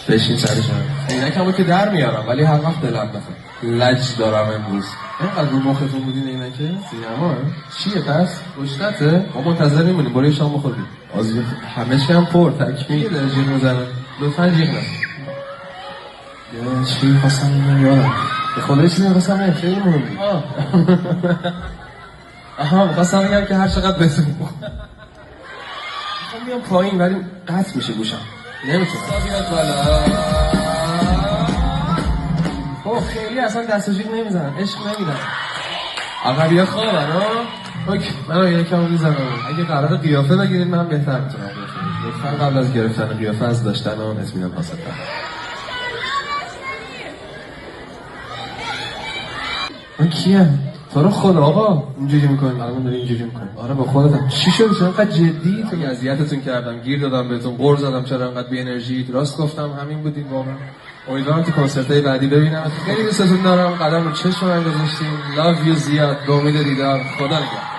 بشین سرشون. عینکمو که در میارم ولی هر وقت دلم بخواد لج دارم امروز. اینقدر رو مختون بودین عینکه؟ سینما چیه پس؟ رشدته؟ ما منتظر میمونیم برای شام بخوریم. همه چی هم پر تکمیل داره جیغ میزنه. لطفا جیغ نزن. چی خواستم یادم به خدا چیزی میخواستم نه خیلی مهم بود. آها میخواستم بگم که هر چقدر بزنم میخوام بیام پایین ولی قطع میشه گوشم نمیتونم. بیاد بالا. خیلی اصلا دست و جیغ نمیزنن عشق نمیدن. عقبی‌ها خوابن ها. اوکی من یکم میزنم. اگه قرار قیافه بگیرید من بهتر میتونم لطفا قبل از گرفتن قیافه از داشتن اون اطمینان حاصل کنم. من کیه؟ تو رو خدا آقا اینجوری میکنی؟ الان داری اینجوری میکنی. آره با خودتم. چی شد؟ چرا انقدر جدی؟ تو اذیتتون کردم، گیر دادم بهتون، قرض دادم، چرا انقدر بی انرژی؟ راست گفتم همین بودین واقعا. امیدوارم تو کنسرت‌های بعدی ببینم. خیلی دوستتون دارم. قدم رو چشم من گذاشتین. Love you زیاد. به امید دیدار. خدا نگهدار.